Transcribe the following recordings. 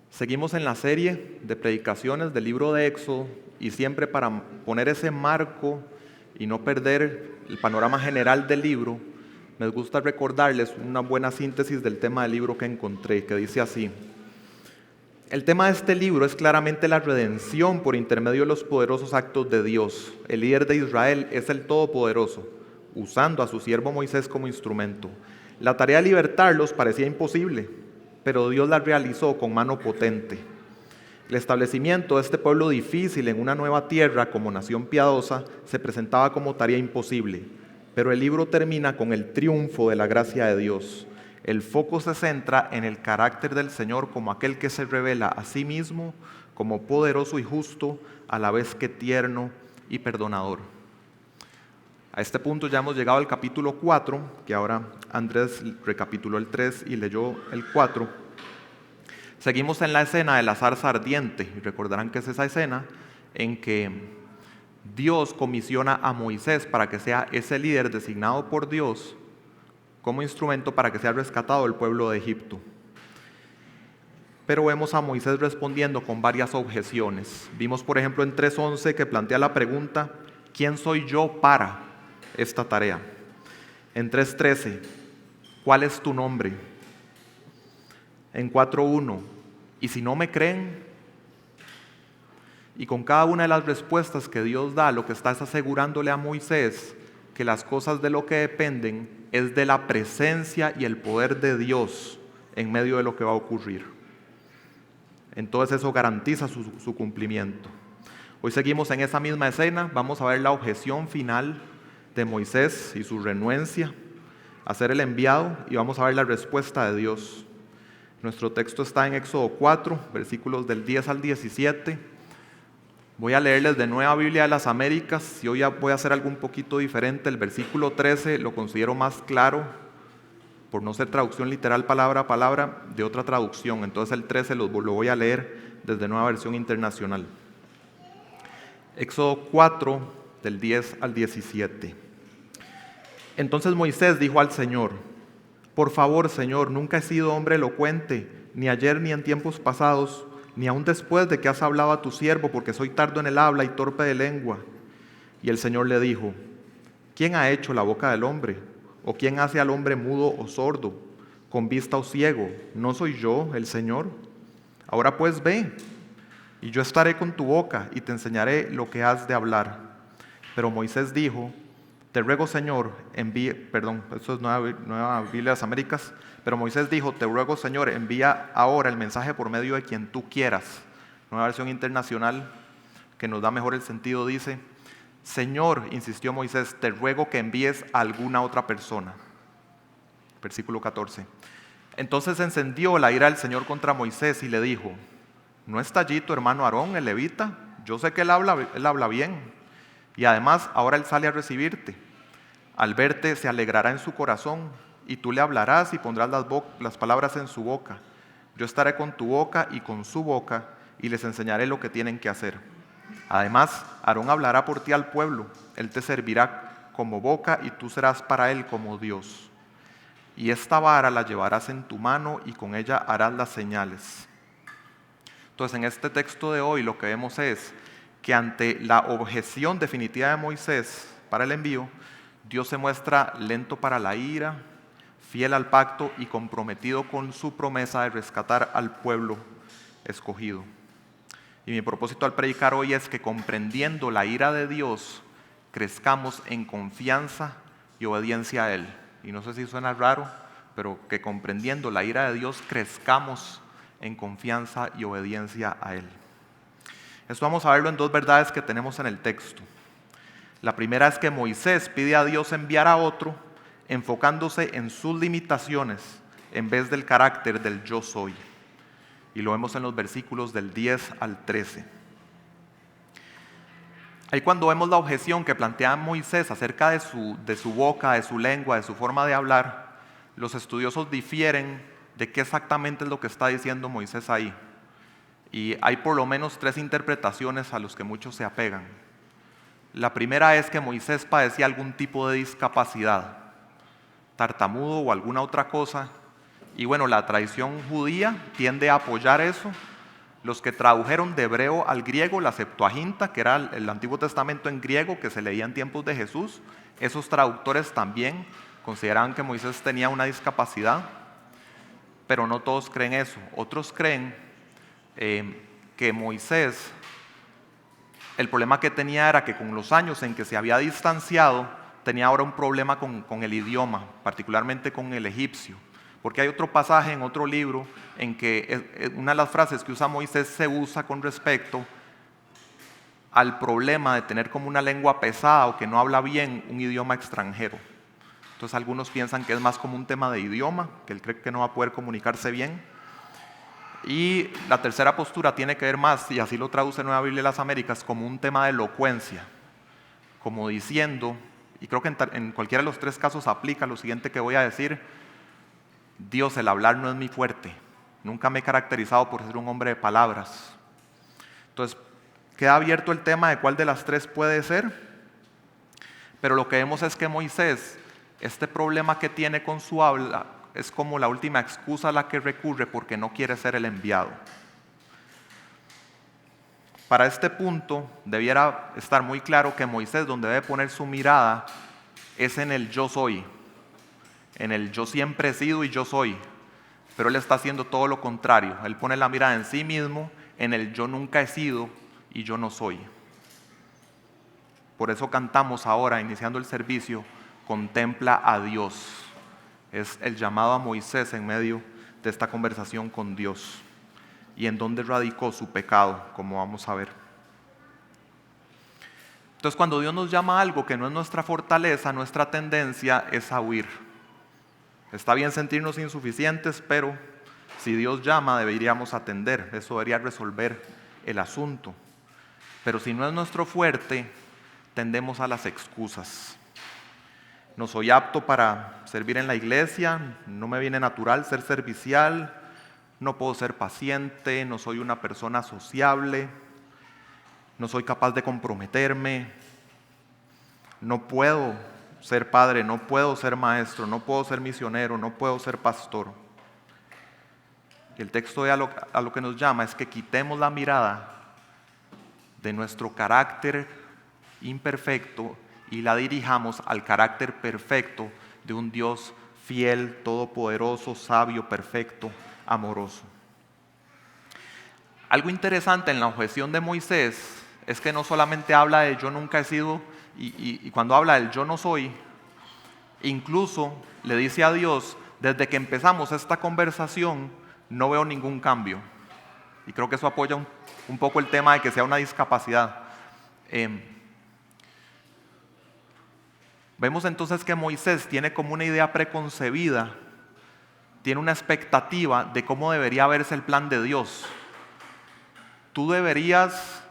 Seguimos en la serie de predicaciones del libro de Éxodo y siempre para poner ese marco y no perder el panorama general del libro, me gusta recordarles una buena síntesis del tema del libro que encontré, que dice así: el tema de este libro es claramente la redención por intermedio de los poderosos actos de Dios. El líder de Israel es el Todopoderoso, usando a su siervo Moisés como instrumento. La tarea de libertarlos parecía imposible, pero Dios la realizó con mano potente. El establecimiento de este pueblo difícil en una nueva tierra como nación piadosa se presentaba como tarea imposible, pero el libro termina con el triunfo de la gracia de Dios. El foco se centra en el carácter del Señor como aquel que se revela a sí mismo como poderoso y justo, a la vez que tierno y perdonador. A este punto ya hemos llegado al capítulo 4, que ahora Andrés recapituló el 3 y leyó el 4. Seguimos en la escena de la zarza ardiente, y recordarán que es esa escena en que Dios comisiona a Moisés para que sea ese líder designado por Dios como instrumento para que sea rescatado el pueblo de Egipto. Pero vemos a Moisés respondiendo con varias objeciones. Vimos, por ejemplo, en 3:11 que plantea la pregunta: ¿quién soy yo para esta tarea? En 3:13, ¿cuál es tu nombre? En 4:1, ¿y si no me creen? Y con cada una de las respuestas que Dios da, lo que está es asegurándole a Moisés que las cosas de lo que dependen es de la presencia y el poder de Dios en medio de lo que va a ocurrir. Entonces eso garantiza su cumplimiento. Hoy seguimos en esa misma escena, vamos a ver la objeción final de Moisés y su renuencia a ser el enviado, y vamos a ver la respuesta de Dios. Nuestro texto está en Éxodo 4, versículos del 10 al 17. Voy a leerles de Nueva Biblia de las Américas, y hoy voy a hacer algo un poquito diferente. El versículo 13 lo considero más claro, por no ser traducción literal palabra a palabra de otra traducción. Entonces el 13 lo voy a leer desde Nueva Versión Internacional. Éxodo 4, del 10 al 17. Entonces Moisés dijo al Señor: por favor, Señor, nunca he sido hombre elocuente, ni ayer ni en tiempos pasados, ni aun después de que has hablado a tu siervo, porque soy tardo en el habla y torpe de lengua. Y el Señor le dijo: ¿quién ha hecho la boca del hombre? ¿O quién hace al hombre mudo o sordo, con vista o ciego? ¿No soy yo, el Señor? Ahora pues ve, y yo estaré con tu boca y te enseñaré lo que has de hablar. Pero Moisés dijo: te ruego, Señor, esto es Nueva Biblia de las Américas. Pero Moisés dijo: te ruego, Señor, envía ahora el mensaje por medio de quien tú quieras. Nueva Versión Internacional, que nos da mejor el sentido, dice: Señor, insistió Moisés, te ruego que envíes a alguna otra persona. Versículo 14. Entonces encendió la ira del Señor contra Moisés y le dijo: ¿no está allí tu hermano Aarón, el levita? Yo sé que él habla bien, y además ahora él sale a recibirte. Al verte se alegrará en su corazón, y tú le hablarás y pondrás las palabras en su boca. Yo estaré con tu boca y con su boca, y les enseñaré lo que tienen que hacer. Además, Aarón hablará por ti al pueblo. Él te servirá como boca, y tú serás para él como Dios. Y esta vara la llevarás en tu mano, y con ella harás las señales. Entonces, en este texto de hoy lo que vemos es que ante la objeción definitiva de Moisés para el envío, Dios se muestra lento para la ira, fiel al pacto y comprometido con su promesa de rescatar al pueblo escogido. Y mi propósito al predicar hoy es que, comprendiendo la ira de Dios, crezcamos en confianza y obediencia a Él. Y no sé si suena raro, pero que comprendiendo la ira de Dios, crezcamos en confianza y obediencia a Él. Esto vamos a verlo en dos verdades que tenemos en el texto. La primera es que Moisés pide a Dios enviar a otro, enfocándose en sus limitaciones en vez del carácter del yo soy. Y lo vemos en los versículos del 10 al 13. Ahí cuando vemos la objeción que plantea Moisés acerca de su boca, de su lengua, de su forma de hablar, los estudiosos difieren de qué exactamente es lo que está diciendo Moisés ahí. Y hay por lo menos 3 interpretaciones a las que muchos se apegan. La primera es que Moisés padecía algún tipo de discapacidad. tartamudo o alguna otra cosa. Y bueno, la tradición judía tiende a apoyar eso. Los que tradujeron de hebreo al griego la Septuaginta, que era el Antiguo Testamento en griego que se leía en tiempos de Jesús, esos traductores también consideraban que Moisés tenía una discapacidad, pero no todos creen eso. Otros creen que Moisés, el problema que tenía era que con los años en que se había distanciado, tenía ahora un problema con el idioma, particularmente con el egipcio. Porque hay otro pasaje en otro libro en que una de las frases que usa Moisés se usa con respecto al problema de tener como una lengua pesada o que no habla bien un idioma extranjero. Entonces algunos piensan que es más como un tema de idioma, que él cree que no va a poder comunicarse bien. Y la tercera postura tiene que ver más, y así lo traduce Nueva Biblia de las Américas, como un tema de elocuencia, como diciendo, y creo que en cualquiera de los tres casos aplica lo siguiente que voy a decir: Dios, el hablar no es mi fuerte, nunca me he caracterizado por ser un hombre de palabras. Entonces, queda abierto el tema de cuál de las tres puede ser, pero lo que vemos es que Moisés, este problema que tiene con su habla, es como la última excusa a la que recurre porque no quiere ser el enviado. Para este punto, debiera estar muy claro que Moisés, donde debe poner su mirada, es en el yo soy, en el yo siempre he sido y yo soy, pero él está haciendo todo lo contrario. Él pone la mirada en sí mismo, en el yo nunca he sido y yo no soy. Por eso cantamos ahora, iniciando el servicio, contempla a Dios. Es el llamado a Moisés en medio de esta conversación con Dios, y en dónde radicó su pecado, como vamos a ver. Entonces, cuando Dios nos llama a algo que no es nuestra fortaleza, nuestra tendencia es a huir. Está bien sentirnos insuficientes, pero si Dios llama deberíamos atender, eso debería resolver el asunto. Pero si no es nuestro fuerte, tendemos a las excusas. No soy apto para servir en la iglesia, no me viene natural ser servicial, no puedo ser paciente, no soy una persona sociable, no soy capaz de comprometerme, no puedo ser padre, no puedo ser maestro, no puedo ser misionero, no puedo ser pastor. Y el texto a lo que nos llama es que quitemos la mirada de nuestro carácter imperfecto y la dirijamos al carácter perfecto de un Dios fiel, todopoderoso, sabio, perfecto, amoroso. Algo interesante en la objeción de Moisés es que no solamente habla de yo nunca he sido, y cuando habla del yo no soy, incluso le dice a Dios: desde que empezamos esta conversación no veo ningún cambio. Y creo que eso apoya un poco el tema de que sea una discapacidad. Vemos entonces que Moisés tiene como una idea preconcebida, tiene una expectativa de cómo debería verse el plan de Dios. Tú deberías,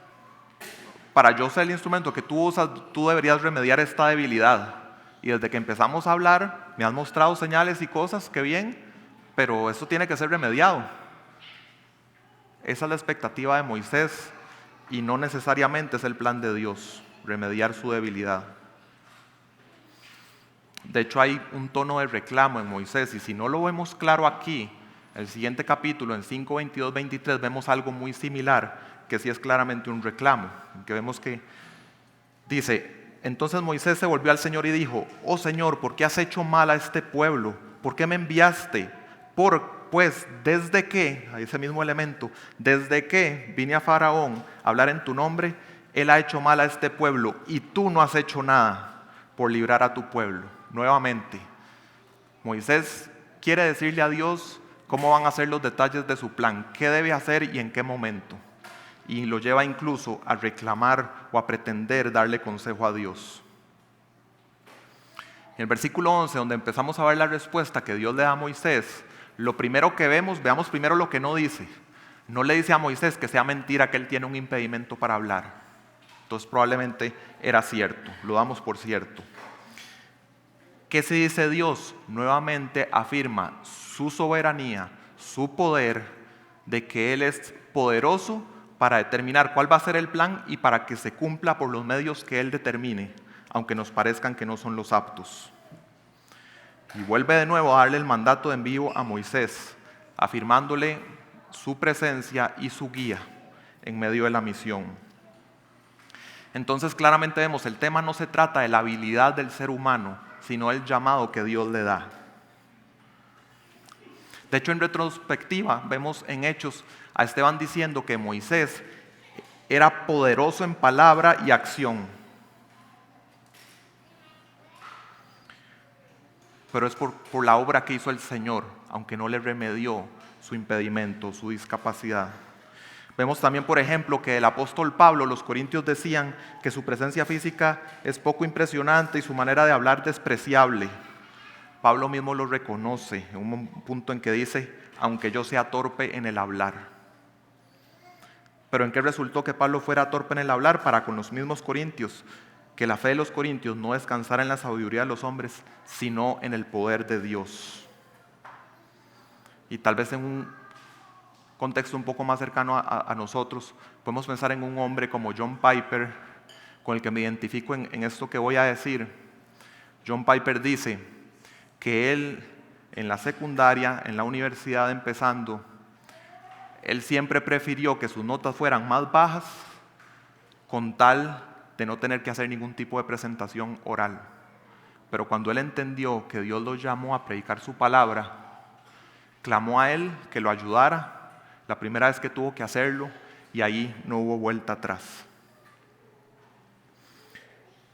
para yo ser el instrumento que tú usas, tú deberías remediar esta debilidad. Y desde que empezamos a hablar, me has mostrado señales y cosas, que bien, pero eso tiene que ser remediado. Esa es la expectativa de Moisés y no necesariamente es el plan de Dios, remediar su debilidad. De hecho, hay un tono de reclamo en Moisés, y si no lo vemos claro aquí, el siguiente capítulo, en 5:22-23, vemos algo muy similar, que sí es claramente un reclamo, que vemos que dice: entonces Moisés se volvió al Señor y dijo: oh Señor, ¿por qué has hecho mal a este pueblo? ¿Por qué me enviaste? Pues desde que, a ese mismo elemento, desde que vine a Faraón a hablar en tu nombre, él ha hecho mal a este pueblo, y tú no has hecho nada por librar a tu pueblo. Nuevamente, Moisés quiere decirle a Dios cómo van a ser los detalles de su plan, qué debe hacer y en qué momento. Y lo lleva incluso a reclamar o a pretender darle consejo a Dios. En el versículo 11, donde empezamos a ver la respuesta que Dios le da a Moisés, lo primero que veamos primero lo que no dice. No le dice a Moisés que sea mentira que él tiene un impedimento para hablar. Entonces probablemente era cierto, lo damos por cierto. ¿Qué se dice Dios? Nuevamente afirma su soberanía, su poder, de que Él es poderoso para determinar cuál va a ser el plan y para que se cumpla por los medios que Él determine, aunque nos parezcan que no son los aptos. Y vuelve de nuevo a darle el mandato de envío a Moisés, afirmándole su presencia y su guía en medio de la misión. Entonces claramente vemos, el tema no se trata de la habilidad del ser humano, sino el llamado que Dios le da. De hecho, en retrospectiva, vemos en Hechos a Esteban diciendo que Moisés era poderoso en palabra y acción. Pero es por la obra que hizo el Señor, aunque no le remedió su impedimento, su discapacidad. Vemos también, por ejemplo, que el apóstol Pablo, los corintios decían que su presencia física es poco impresionante y su manera de hablar despreciable. Pablo mismo lo reconoce en un punto en que dice, aunque yo sea torpe en el hablar. Pero ¿en qué resultó que Pablo fuera torpe en el hablar? Para con los mismos corintios, que la fe de los corintios no descansara en la sabiduría de los hombres, sino en el poder de Dios. Y tal vez en un contexto un poco más cercano a nosotros, podemos pensar en un hombre como John Piper, con el que me identifico en esto que voy a decir. John Piper dice que él, en la secundaria, en la universidad empezando, él siempre prefirió que sus notas fueran más bajas con tal de no tener que hacer ningún tipo de presentación oral. Pero cuando él entendió que Dios lo llamó a predicar su palabra, clamó a él que lo ayudara la primera vez que tuvo que hacerlo, y ahí no hubo vuelta atrás.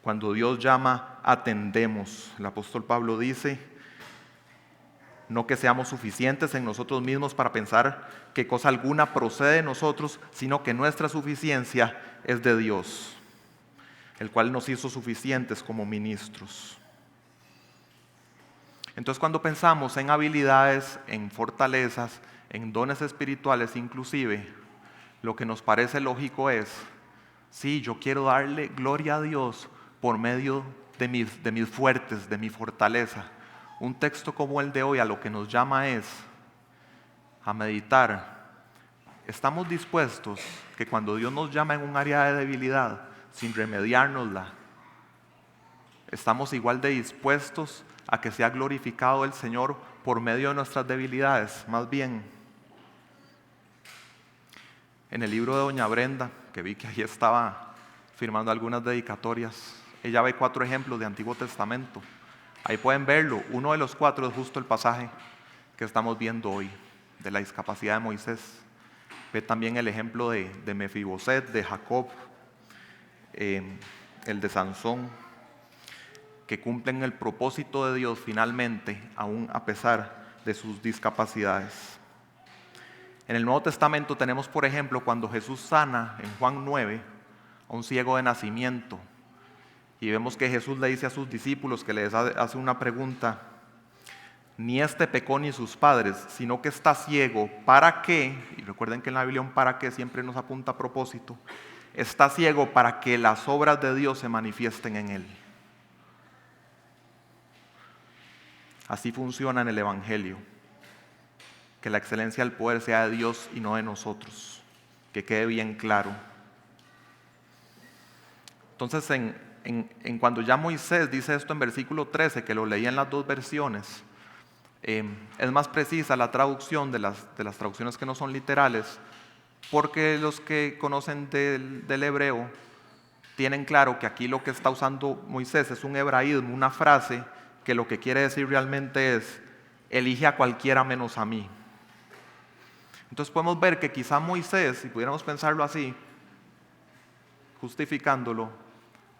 Cuando Dios llama, atendemos. El apóstol Pablo dice, no que seamos suficientes en nosotros mismos para pensar que cosa alguna procede de nosotros, sino que nuestra suficiencia es de Dios, el cual nos hizo suficientes como ministros. Entonces, cuando pensamos en habilidades, en fortalezas, en dones espirituales inclusive, lo que nos parece lógico es, sí, yo quiero darle gloria a Dios por medio de mis fuertes, de mi fortaleza. Un texto como el de hoy a lo que nos llama es a meditar. ¿Estamos dispuestos que cuando Dios nos llama en un área de debilidad, sin remediárnosla, estamos igual de dispuestos a que sea glorificado el Señor por medio de nuestras debilidades? Más bien, en el libro de doña Brenda, que vi que ahí estaba firmando algunas dedicatorias, ella ve 4 ejemplos de Antiguo Testamento. Ahí pueden verlo. Uno de los 4 es justo el pasaje que estamos viendo hoy, de la discapacidad de Moisés. Ve también el ejemplo de Mefiboset, de Jacob, el de Sansón, que cumplen el propósito de Dios finalmente, aún a pesar de sus discapacidades. En el Nuevo Testamento tenemos, por ejemplo, cuando Jesús sana en Juan 9 a un ciego de nacimiento, y vemos que Jesús le dice a sus discípulos, que les hace una pregunta, ni este pecó ni sus padres, sino que está ciego, ¿para qué? Y recuerden que en la Biblia un para qué siempre nos apunta a propósito. Está ciego para que las obras de Dios se manifiesten en él. Así funciona en el Evangelio. Que la excelencia del poder sea de Dios y no de nosotros. Que quede bien claro. Entonces, en cuando ya Moisés dice esto en versículo 13, que lo leí en las 2 versiones, es más precisa la traducción de las traducciones que no son literales, porque los que conocen del hebreo tienen claro que aquí lo que está usando Moisés es un hebraísmo, una frase que lo que quiere decir realmente es, elige a cualquiera menos a mí. Entonces podemos ver que quizá Moisés, si pudiéramos pensarlo así, justificándolo,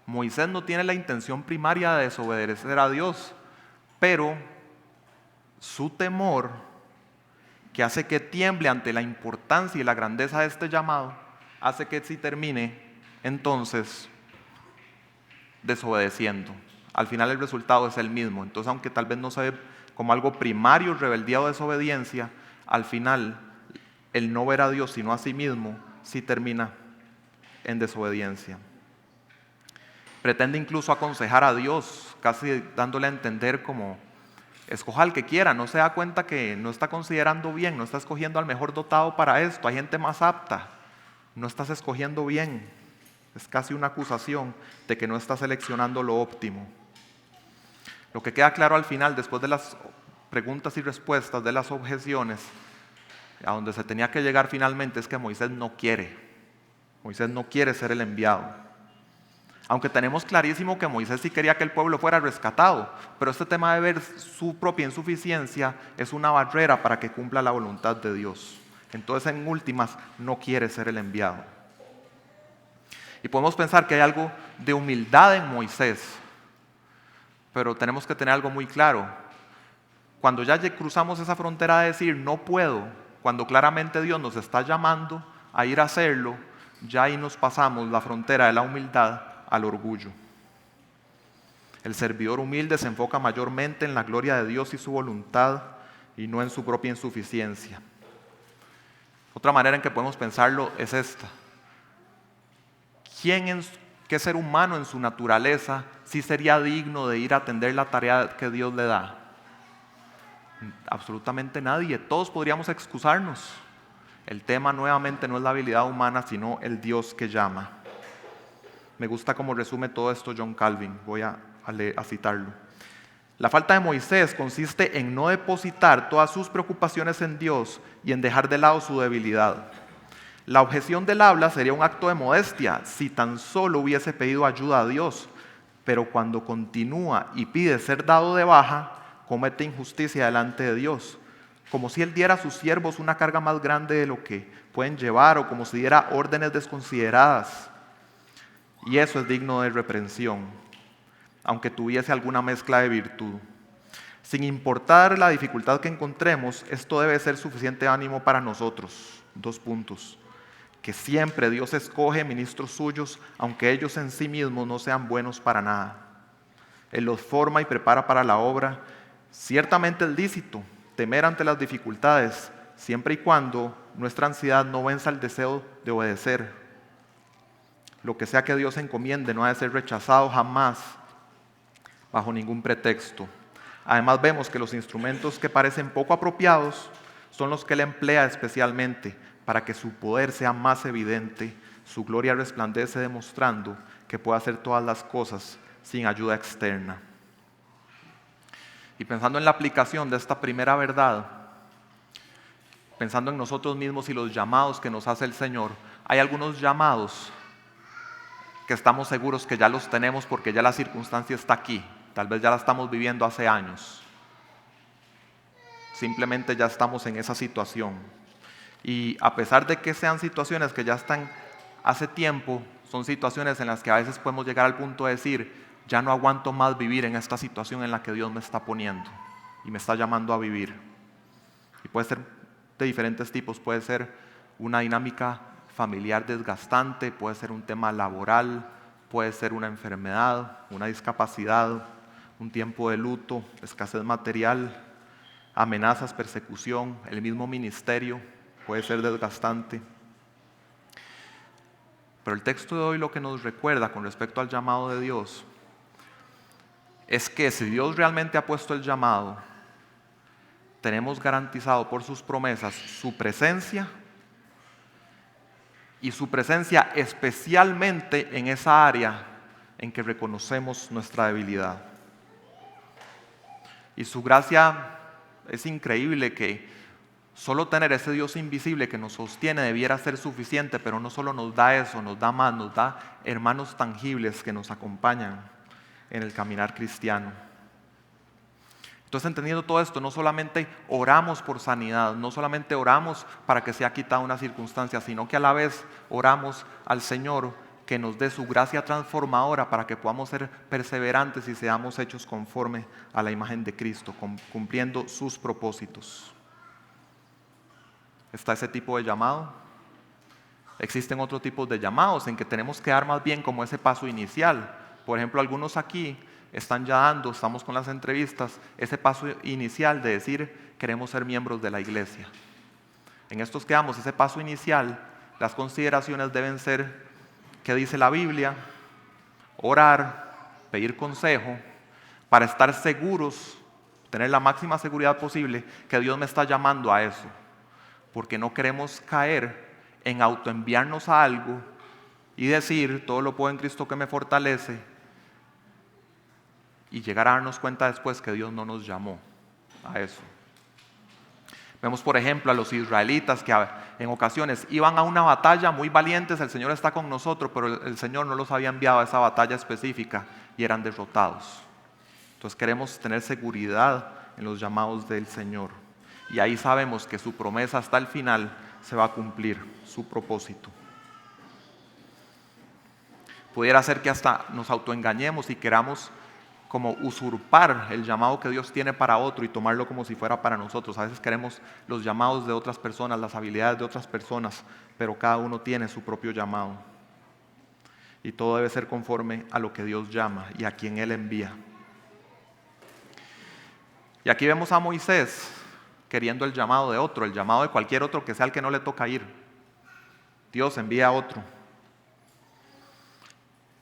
Moisés no tiene la intención primaria de desobedecer a Dios, pero su temor, que hace que tiemble ante la importancia y la grandeza de este llamado, hace que sí termine entonces desobedeciendo. Al final el resultado es el mismo. Entonces, aunque tal vez no se ve como algo primario, rebeldía o desobediencia, al final el no ver a Dios sino a sí mismo sí termina en desobediencia. Pretende incluso aconsejar a Dios, casi dándole a entender como, escoja al que quiera, no se da cuenta que no está considerando bien, no está escogiendo al mejor dotado para esto, hay gente más apta, no estás escogiendo bien. Es casi una acusación de que no estás seleccionando lo óptimo. Lo que queda claro al final, después de las preguntas y respuestas, de las objeciones, a donde se tenía que llegar finalmente, es que Moisés no quiere. Moisés no quiere ser el enviado. Aunque tenemos clarísimo que Moisés sí quería que el pueblo fuera rescatado, pero este tema de ver su propia insuficiencia es una barrera para que cumpla la voluntad de Dios. Entonces, en últimas, no quiere ser el enviado. Y podemos pensar que hay algo de humildad en Moisés, pero tenemos que tener algo muy claro. Cuando ya cruzamos esa frontera de decir no puedo, cuando claramente Dios nos está llamando a ir a hacerlo, ya ahí nos pasamos la frontera de la humildad al orgullo. El servidor humilde se enfoca mayormente en la gloria de Dios y su voluntad y no en su propia insuficiencia. Otra manera en que podemos pensarlo es esta. ¿Qué ser humano en su naturaleza sí sería digno de ir a atender la tarea que Dios le da? Absolutamente nadie. Todos podríamos excusarnos. El tema nuevamente no es la habilidad humana, sino el Dios que llama. Me gusta cómo resume todo esto John Calvin. Voy a citarlo. La falta de Moisés consiste en no depositar todas sus preocupaciones en Dios y en dejar de lado su debilidad. La objeción del habla sería un acto de modestia si tan solo hubiese pedido ayuda a Dios, pero cuando continúa y pide ser dado de baja, comete injusticia delante de Dios, como si Él diera a sus siervos una carga más grande de lo que pueden llevar o como si diera órdenes desconsideradas. Y eso es digno de reprensión, aunque tuviese alguna mezcla de virtud. Sin importar la dificultad que encontremos, esto debe ser suficiente ánimo para nosotros. 2 puntos. Que siempre Dios escoge ministros suyos, aunque ellos en sí mismos no sean buenos para nada. Él los forma y prepara para la obra. Ciertamente es lícito temer ante las dificultades, siempre y cuando nuestra ansiedad no venza el deseo de obedecer. Lo que sea que Dios encomiende no ha de ser rechazado jamás, bajo ningún pretexto. Además vemos que los instrumentos que parecen poco apropiados son los que Él emplea especialmente para que su poder sea más evidente, su gloria resplandece demostrando que puede hacer todas las cosas sin ayuda externa. Y pensando en la aplicación de esta primera verdad, pensando en nosotros mismos y los llamados que nos hace el Señor, hay algunos llamados que estamos seguros que ya los tenemos porque ya la circunstancia está aquí, tal vez ya la estamos viviendo hace años. Simplemente ya estamos en esa situación. Y a pesar de que sean situaciones que ya están hace tiempo, son situaciones en las que a veces podemos llegar al punto de decir, ya no aguanto más vivir en esta situación en la que Dios me está poniendo y me está llamando a vivir. Y puede ser de diferentes tipos, puede ser una dinámica familiar desgastante, puede ser un tema laboral, puede ser una enfermedad, una discapacidad, un tiempo de luto, escasez material, amenazas, persecución, el mismo ministerio. Puede ser desgastante. Pero el texto de hoy lo que nos recuerda con respecto al llamado de Dios es que si Dios realmente ha puesto el llamado, tenemos garantizado por sus promesas su presencia y su presencia especialmente en esa área en que reconocemos nuestra debilidad. Y su gracia es increíble que solo tener ese Dios invisible que nos sostiene debiera ser suficiente, pero no solo nos da eso, nos da más, nos da hermanos tangibles que nos acompañan en el caminar cristiano. Entonces, entendiendo todo esto, no solamente oramos por sanidad, no solamente oramos para que sea quitada una circunstancia, sino que a la vez oramos al Señor que nos dé su gracia transformadora para que podamos ser perseverantes y seamos hechos conforme a la imagen de Cristo, cumpliendo sus propósitos. ¿Está ese tipo de llamado? Existen otros tipos de llamados en que tenemos que dar más bien como ese paso inicial. Por ejemplo, algunos aquí están ya dando, estamos con las entrevistas, ese paso inicial de decir queremos ser miembros de la iglesia. En estos que damos ese paso inicial, las consideraciones deben ser qué dice la Biblia, orar, pedir consejo, para estar seguros, tener la máxima seguridad posible que Dios me está llamando a eso. Porque no queremos caer en autoenviarnos a algo y decir, todo lo puedo en Cristo que me fortalece, y llegar a darnos cuenta después que Dios no nos llamó a eso. Vemos, por ejemplo, a los israelitas que en ocasiones iban a una batalla muy valientes, el Señor está con nosotros, pero el Señor no los había enviado a esa batalla específica y eran derrotados. Entonces queremos tener seguridad en los llamados del Señor. Y ahí sabemos que su promesa hasta el final se va a cumplir, su propósito. Pudiera ser que hasta nos autoengañemos y queramos como usurpar el llamado que Dios tiene para otro y tomarlo como si fuera para nosotros. A veces queremos los llamados de otras personas, las habilidades de otras personas, pero cada uno tiene su propio llamado. Y todo debe ser conforme a lo que Dios llama y a quien Él envía. Y aquí vemos a Moisés queriendo el llamado de otro, el llamado de cualquier otro que sea el que no le toca ir. Dios envía a otro.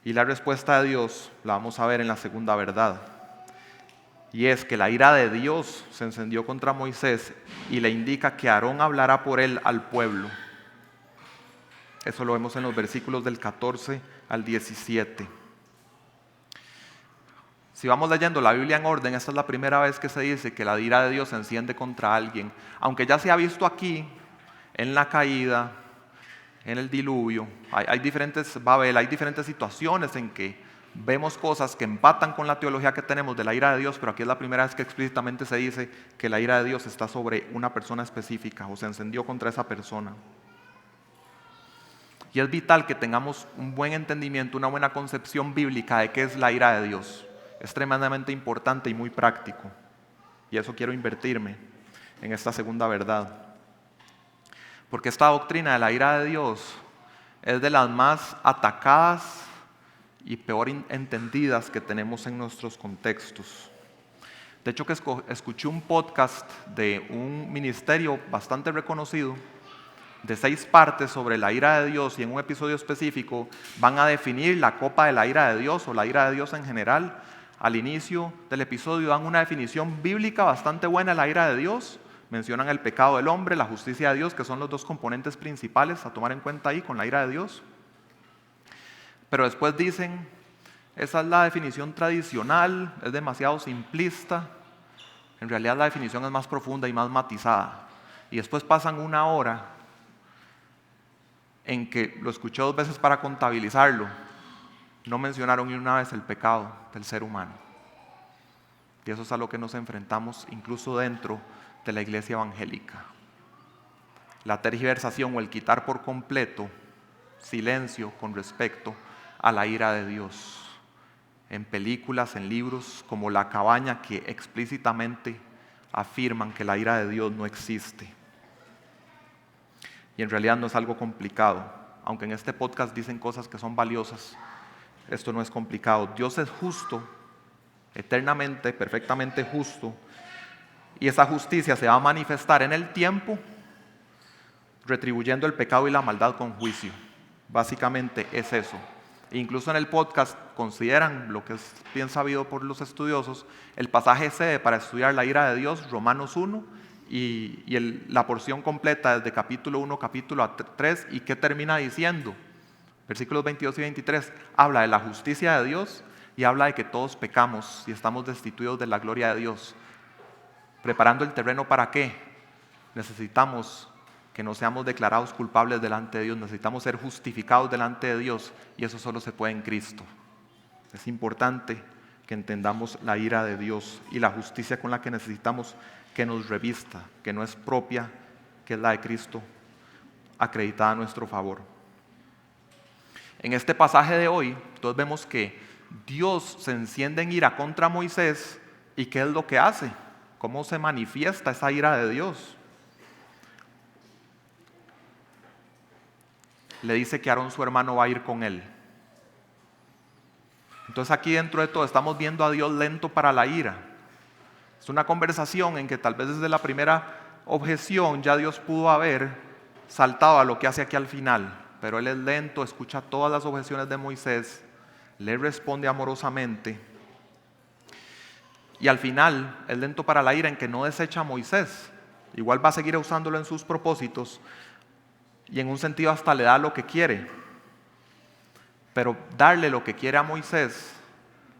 Y la respuesta de Dios la vamos a ver en la segunda verdad. Y es que la ira de Dios se encendió contra Moisés y le indica que Aarón hablará por él al pueblo. Eso lo vemos en los versículos del 14 al 17. Si vamos leyendo la Biblia en orden, esta es la primera vez que se dice que la ira de Dios se enciende contra alguien. Aunque ya se ha visto aquí, en la caída, en el diluvio, hay diferentes situaciones en que vemos cosas que empatan con la teología que tenemos de la ira de Dios, pero aquí es la primera vez que explícitamente se dice que la ira de Dios está sobre una persona específica o se encendió contra esa persona. Y es vital que tengamos un buen entendimiento, una buena concepción bíblica de qué es la ira de Dios. Es tremendamente importante y muy práctico. Y eso quiero invertirme en esta segunda verdad. Porque esta doctrina de la ira de Dios es de las más atacadas y peor entendidas que tenemos en nuestros contextos. De hecho, que escuché un podcast de un ministerio bastante reconocido de 6 partes sobre la ira de Dios, y en un episodio específico van a definir la copa de la ira de Dios o la ira de Dios en general. Al inicio del episodio dan una definición bíblica bastante buena de la ira de Dios. Mencionan el pecado del hombre, la justicia de Dios, que son los dos componentes principales a tomar en cuenta ahí con la ira de Dios. Pero después dicen, esa es la definición tradicional, es demasiado simplista. En realidad la definición es más profunda y más matizada. Y después pasan 1 hora en que lo escuché 2 veces para contabilizarlo. No mencionaron ni una vez el pecado del ser humano. Y eso es a lo que nos enfrentamos incluso dentro de la iglesia evangélica. La tergiversación o el quitar por completo silencio con respecto a la ira de Dios. En películas, en libros como La Cabaña, que explícitamente afirman que la ira de Dios no existe. Y en realidad no es algo complicado. Aunque en este podcast dicen cosas que son valiosas, esto no es complicado. Dios es justo, eternamente, perfectamente justo. Y esa justicia se va a manifestar en el tiempo, retribuyendo el pecado y la maldad con juicio. Básicamente es eso. Incluso en el podcast consideran, lo que es bien sabido por los estudiosos, el pasaje sede para estudiar la ira de Dios, Romanos 1, y la porción completa desde capítulo 1, capítulo 3, y ¿qué termina diciendo? Versículos 22 y 23, habla de la justicia de Dios y habla de que todos pecamos y estamos destituidos de la gloria de Dios. Preparando el terreno ¿para qué? Necesitamos que no seamos declarados culpables delante de Dios, necesitamos ser justificados delante de Dios, y eso solo se puede en Cristo. Es importante que entendamos la ira de Dios y la justicia con la que necesitamos que nos revista, que no es propia, que es la de Cristo, acreditada a nuestro favor. En este pasaje de hoy, todos vemos que Dios se enciende en ira contra Moisés, y ¿qué es lo que hace? ¿Cómo se manifiesta esa ira de Dios? Le dice que Aarón, su hermano, va a ir con él. Entonces aquí dentro de todo estamos viendo a Dios lento para la ira. Es una conversación en que tal vez desde la primera objeción ya Dios pudo haber saltado a lo que hace aquí al final, pero Él es lento, escucha todas las objeciones de Moisés, le responde amorosamente, y al final es lento para la ira en que no desecha a Moisés. Igual va a seguir usándolo en sus propósitos, y en un sentido hasta le da lo que quiere. Pero darle lo que quiere a Moisés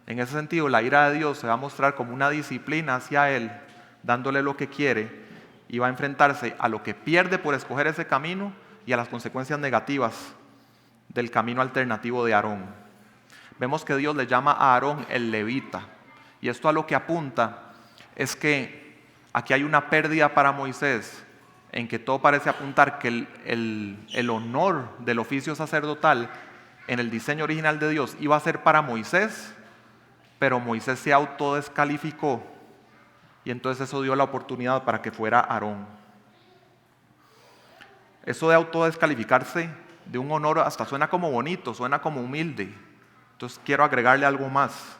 En ese sentido, la ira de Dios se va a mostrar como una disciplina hacia Él, dándole lo que quiere, y va a enfrentarse a lo que pierde por escoger ese camino y a las consecuencias negativas del camino alternativo de Aarón. Vemos que Dios le llama a Aarón el levita, y esto a lo que apunta es que aquí hay una pérdida para Moisés, en que todo parece apuntar que el honor del oficio sacerdotal en el diseño original de Dios iba a ser para Moisés, pero Moisés se autodescalificó y entonces eso dio la oportunidad para que fuera Aarón. Eso de autodescalificarse de un honor hasta suena como bonito, suena como humilde. Entonces quiero agregarle algo más: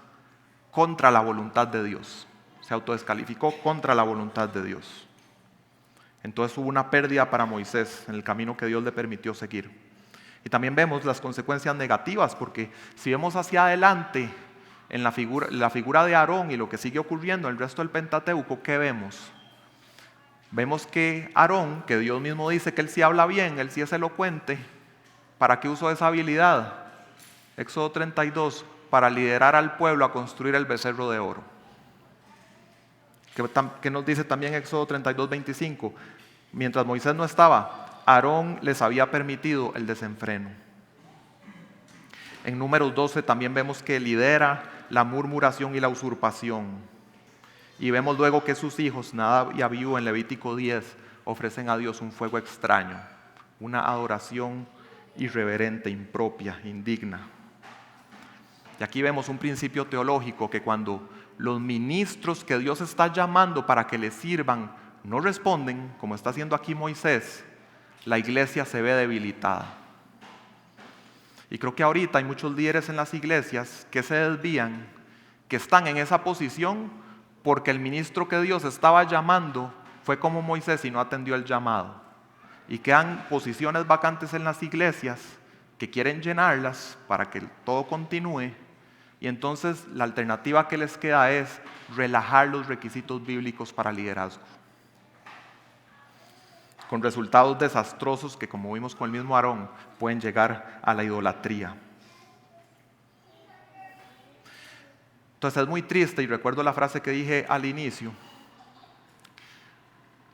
contra la voluntad de Dios. Se autodescalificó contra la voluntad de Dios. Entonces hubo una pérdida para Moisés en el camino que Dios le permitió seguir. Y también vemos las consecuencias negativas, porque si vemos hacia adelante en la figura de Aarón y lo que sigue ocurriendo en el resto del Pentateuco, ¿qué vemos? Vemos que Aarón, que Dios mismo dice que él sí habla bien, él sí es elocuente, ¿para qué usó esa habilidad? Éxodo 32, para liderar al pueblo a construir el becerro de oro. ¿Qué nos dice también Éxodo 32, 25? Mientras Moisés no estaba, Aarón les había permitido el desenfreno. En Números 12 también vemos que lidera la murmuración y la usurpación. Y vemos luego que sus hijos, Nadab y Abiú, en Levítico 10, ofrecen a Dios un fuego extraño, una adoración irreverente, impropia, indigna. Y aquí vemos un principio teológico, que cuando los ministros que Dios está llamando para que le sirvan no responden, como está haciendo aquí Moisés, la iglesia se ve debilitada. Y creo que ahorita hay muchos líderes en las iglesias que se desvían, que están en esa posición porque el ministro que Dios estaba llamando fue como Moisés y no atendió el llamado. Y quedan posiciones vacantes en las iglesias que quieren llenarlas para que todo continúe. Y entonces la alternativa que les queda es relajar los requisitos bíblicos para liderazgo, con resultados desastrosos que, como vimos con el mismo Aarón, pueden llegar a la idolatría. Entonces es muy triste, y recuerdo la frase que dije al inicio: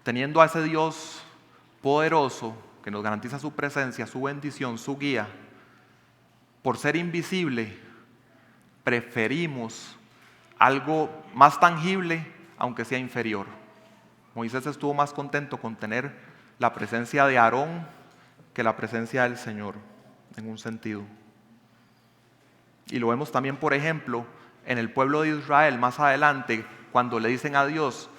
teniendo a ese Dios poderoso que nos garantiza su presencia, su bendición, su guía, por ser invisible, preferimos algo más tangible, aunque sea inferior. Moisés estuvo más contento con tener la presencia de Aarón que la presencia del Señor, en un sentido. Y lo vemos también, por ejemplo, en el pueblo de Israel más adelante, cuando le dicen a Dios: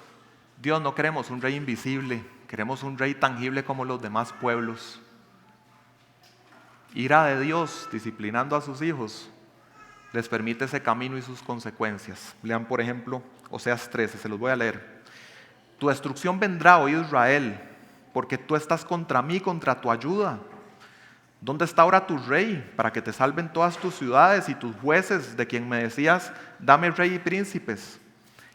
Dios, no queremos un rey invisible, queremos un rey tangible como los demás pueblos. Ira de Dios disciplinando a sus hijos les permite ese camino y sus consecuencias. Lean, por ejemplo, Oseas 13, se los voy a leer. Tu destrucción vendrá, oh Israel, porque tú estás contra mí, contra tu ayuda. ¿Dónde está ahora tu rey, para que te salven todas tus ciudades y tus jueces, de quien me decías, dame rey y príncipes?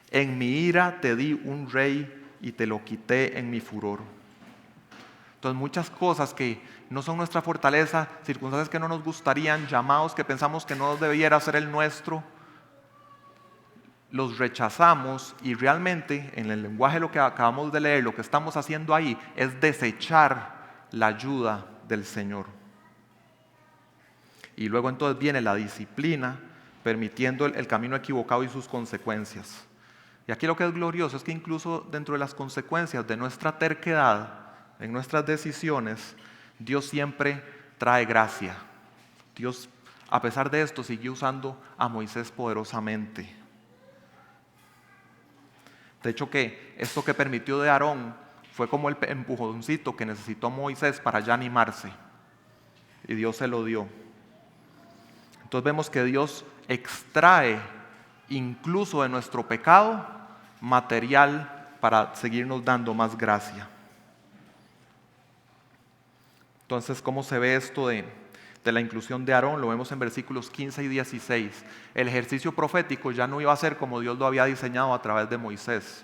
En mi ira te di un rey y te lo quité en mi furor. Entonces, muchas cosas que no son nuestra fortaleza, circunstancias que no nos gustarían, llamados que pensamos que no debiera ser el nuestro, los rechazamos, y realmente en el lenguaje de lo que acabamos de leer, lo que estamos haciendo ahí es desechar la ayuda del Señor. Y luego entonces viene la disciplina, permitiendo el camino equivocado y sus consecuencias. Y aquí lo que es glorioso es que incluso dentro de las consecuencias de nuestra terquedad, en nuestras decisiones, Dios siempre trae gracia. Dios, a pesar de esto, siguió usando a Moisés poderosamente. De hecho, que esto que permitió de Aarón fue como el empujoncito que necesitó Moisés para ya animarse. Y Dios se lo dio. Entonces vemos que Dios extrae incluso de nuestro pecado material para seguirnos dando más gracia. Entonces, ¿cómo se ve esto de la inclusión de Aarón? Lo vemos en versículos 15 y 16. El ejercicio profético ya no iba a ser como Dios lo había diseñado a través de Moisés.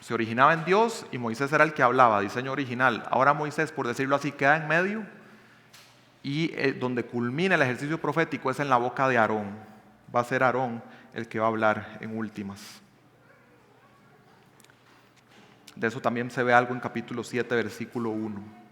Se originaba en Dios y Moisés era el que hablaba, diseño original. Ahora Moisés, por decirlo así, queda en medio, y donde culmina el ejercicio profético es en la boca de Aarón. va a ser Aarón el que va a hablar en últimas. De eso también se ve algo en capítulo 7, versículo 1.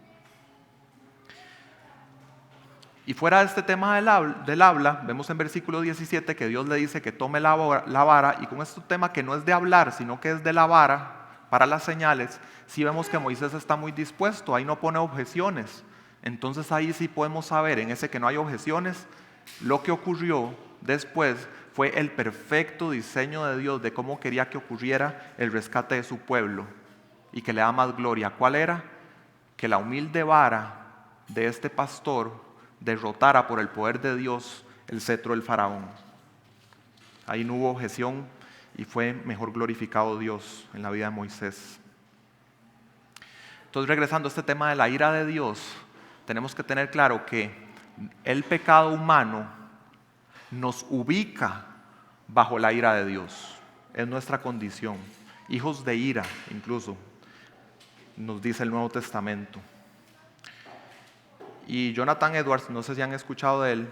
Y fuera de este tema del habla, vemos en versículo 17 que Dios le dice que tome la vara, y con este tema que no es de hablar, sino que es de la vara para las señales, sí vemos que Moisés está muy dispuesto, ahí no pone objeciones. Entonces ahí sí podemos saber, en ese que no hay objeciones, lo que ocurrió después fue el perfecto diseño de Dios de cómo quería que ocurriera el rescate de su pueblo y que le da más gloria. ¿Cuál era? Que la humilde vara de este pastor derrotara por el poder de Dios el cetro del faraón. Ahí no hubo objeción y fue mejor glorificado Dios en la vida de Moisés. Entonces, regresando a este tema de la ira de Dios, tenemos que tener claro que el pecado humano nos ubica bajo la ira de Dios. Es nuestra condición. Hijos de ira, incluso, nos dice el Nuevo Testamento. Y Jonathan Edwards, no sé si han escuchado de él,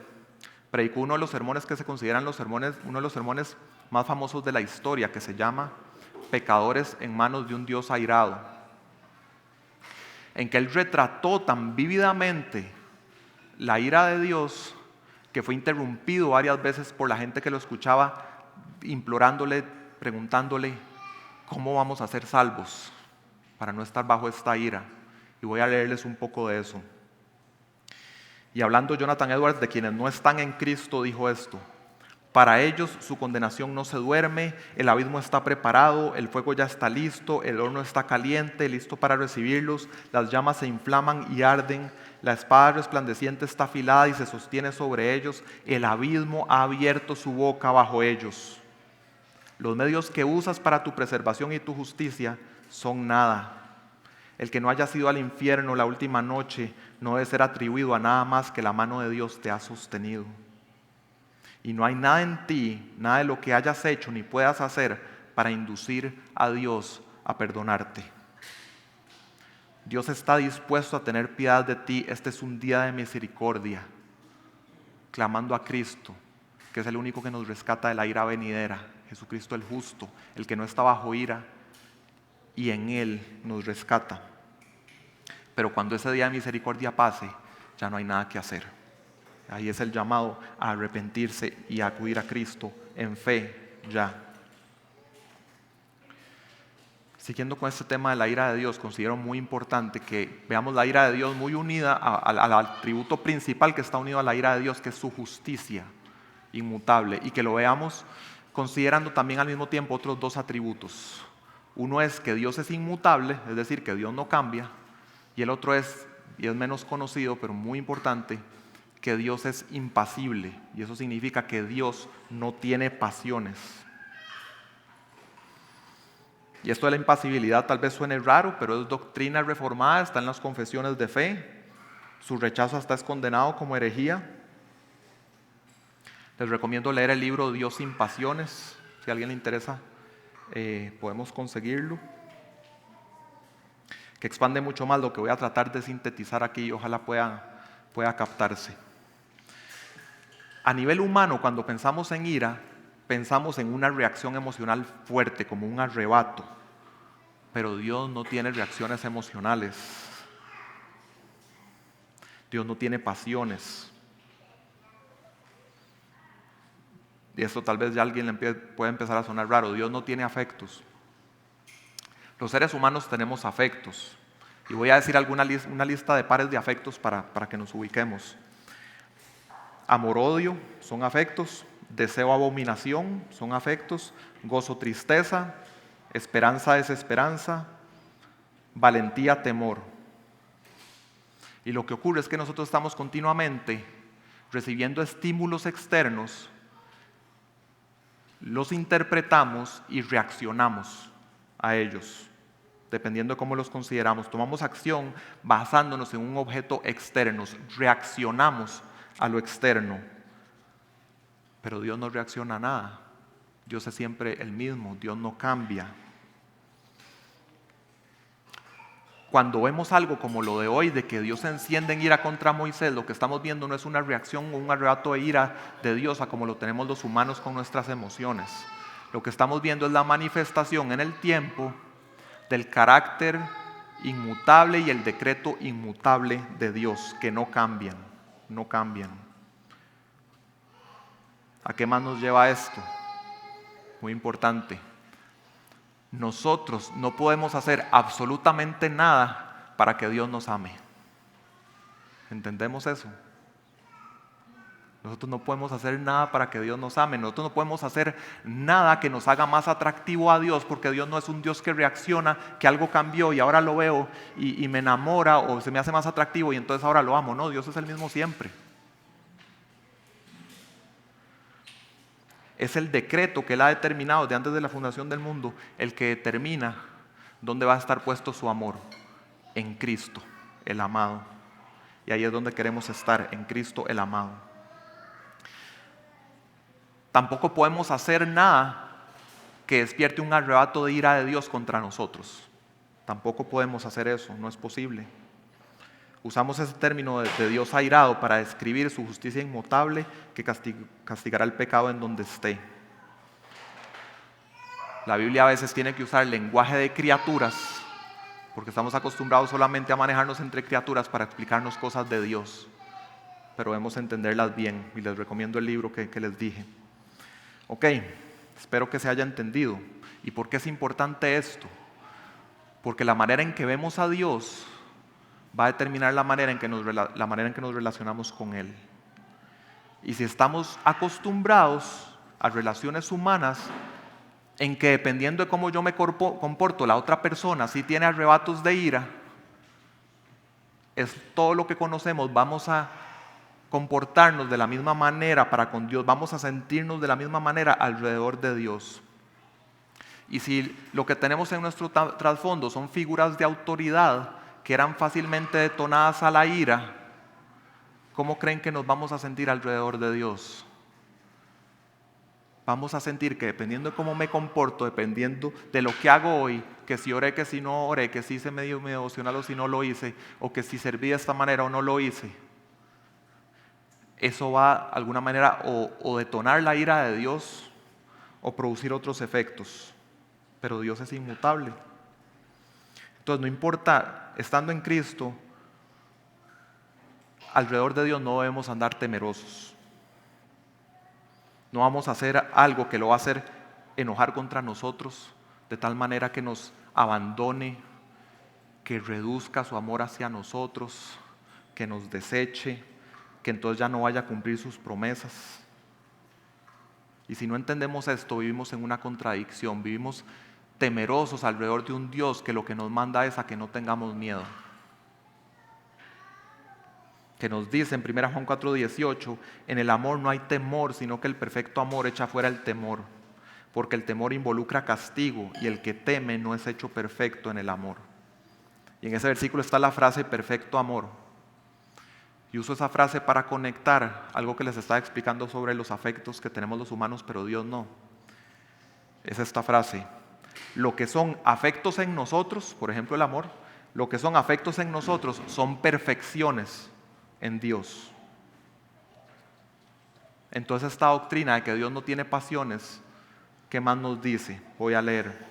predicó uno de los sermones que se consideran uno de los sermones más famosos de la historia, que se llama Pecadores en manos de un Dios airado, en que él retrató tan vívidamente la ira de Dios que fue interrumpido varias veces por la gente que lo escuchaba, implorándole, preguntándole, ¿cómo vamos a ser salvos para no estar bajo esta ira? Y voy a leerles un poco de eso. Y hablando Jonathan Edwards de quienes no están en Cristo, dijo esto: para ellos su condenación no se duerme, el abismo está preparado, el fuego ya está listo, el horno está caliente, listo para recibirlos, las llamas se inflaman y arden, la espada resplandeciente está afilada y se sostiene sobre ellos, el abismo ha abierto su boca bajo ellos. Los medios que usas para tu preservación y tu justicia son nada. El que no haya ido al infierno la última noche no debe ser atribuido a nada más que la mano de Dios te ha sostenido. Y no hay nada en ti, nada de lo que hayas hecho ni puedas hacer para inducir a Dios a perdonarte. Dios está dispuesto a tener piedad de ti. Este es un día de misericordia, clamando a Cristo, que es el único que nos rescata de la ira venidera. Jesucristo el justo, el que no está bajo ira, y en Él nos rescata. Pero cuando ese día de misericordia pase, ya no hay nada que hacer. Ahí es el llamado a arrepentirse y a acudir a Cristo en fe ya. Siguiendo con este tema de la ira de Dios, considero muy importante que veamos la ira de Dios muy unida al atributo principal que está unido a la ira de Dios, que es su justicia inmutable, y que lo veamos considerando también al mismo tiempo otros dos atributos. Uno es que Dios es inmutable, es decir, que Dios no cambia, y el otro es, y es menos conocido, pero muy importante, que Dios es impasible, y eso significa que Dios no tiene pasiones. Y esto de la impasibilidad tal vez suene raro, pero es doctrina reformada, está en las confesiones de fe, su rechazo hasta es condenado como herejía. Les recomiendo leer el libro Dios sin pasiones, si a alguien le interesa, podemos conseguirlo, que expande mucho más lo que voy a tratar de sintetizar aquí y ojalá pueda captarse. A nivel humano, cuando pensamos en ira, pensamos en una reacción emocional fuerte, como un arrebato, pero Dios no tiene reacciones emocionales. Dios no tiene pasiones. Y esto tal vez ya a alguien le puede empezar a sonar raro. Dios no tiene afectos. Los seres humanos tenemos afectos. Y voy a decir una lista de pares de afectos para que nos ubiquemos. Amor-odio son afectos. Deseo-abominación son afectos. Gozo-tristeza. Esperanza-desesperanza. Valentía-temor. Y lo que ocurre es que nosotros estamos continuamente recibiendo estímulos externos, los interpretamos y reaccionamos a ellos, dependiendo de cómo los consideramos. Tomamos acción basándonos en un objeto externo, reaccionamos a lo externo. Pero Dios no reacciona a nada. Dios es siempre el mismo, Dios no cambia. Cuando vemos algo como lo de hoy, de que Dios se enciende en ira contra Moisés, lo que estamos viendo no es una reacción o un arrebato de ira de Dios a como lo tenemos los humanos con nuestras emociones. Lo que estamos viendo es la manifestación en el tiempo del carácter inmutable y el decreto inmutable de Dios, que no cambian, no cambian. ¿A qué más nos lleva esto? Muy importante. Nosotros no podemos hacer absolutamente nada para que Dios nos ame. ¿Entendemos eso? Nosotros no podemos hacer nada para que Dios nos ame. Nosotros no podemos hacer nada que nos haga más atractivo a Dios, porque Dios no es un Dios que reacciona, que algo cambió y ahora lo veo y me enamora o se me hace más atractivo y entonces ahora lo amo. No, Dios es el mismo siempre. Es el decreto que Él ha determinado de antes de la fundación del mundo, el que determina dónde va a estar puesto su amor, en Cristo, el amado. Y ahí es donde queremos estar, en Cristo, el amado. Tampoco podemos hacer nada que despierte un arrebato de ira de Dios contra nosotros. Tampoco podemos hacer eso, no es posible. Usamos ese término de Dios airado para describir su justicia inmutable que castigará el pecado en donde esté. La Biblia a veces tiene que usar el lenguaje de criaturas, porque estamos acostumbrados solamente a manejarnos entre criaturas para explicarnos cosas de Dios, pero debemos entenderlas bien y les recomiendo el libro que les dije. Ok, espero que se haya entendido. ¿Y por qué es importante esto? Porque la manera en que vemos a Dios va a determinar la manera en que nos relacionamos con Él. Y si estamos acostumbrados a relaciones humanas en que dependiendo de cómo yo me comporto, la otra persona sí tiene arrebatos de ira, es todo lo que conocemos, vamos a comportarnos de la misma manera para con Dios, vamos a sentirnos de la misma manera alrededor de Dios. Y si lo que tenemos en nuestro trasfondo son figuras de autoridad que eran fácilmente detonadas a la ira, ¿cómo creen que nos vamos a sentir alrededor de Dios? Vamos a sentir que dependiendo de cómo me comporto, dependiendo de lo que hago hoy, que si oré, que si no oré, que si hice mi devocional o si no lo hice, o que si serví de esta manera o no lo hice, eso va de alguna manera o detonar la ira de Dios o producir otros efectos. Pero Dios es inmutable. Entonces no importa, estando en Cristo, alrededor de Dios no debemos andar temerosos. No vamos a hacer algo que lo va a hacer enojar contra nosotros, de tal manera que nos abandone, que reduzca su amor hacia nosotros, que nos deseche, que entonces ya no vaya a cumplir sus promesas. Y si no entendemos esto, vivimos en una contradicción, vivimos temerosos alrededor de un Dios que lo que nos manda es a que no tengamos miedo. Que nos dice en 1 Juan 4:18, en el amor no hay temor, sino que el perfecto amor echa fuera el temor, porque el temor involucra castigo y el que teme no es hecho perfecto en el amor. Y en ese versículo está la frase perfecto amor. Y uso esa frase para conectar algo que les estaba explicando sobre los afectos que tenemos los humanos, pero Dios no. Es esta frase: lo que son afectos en nosotros, por ejemplo el amor, lo que son afectos en nosotros son perfecciones en Dios. Entonces esta doctrina de que Dios no tiene pasiones, ¿qué más nos dice? Voy a leer.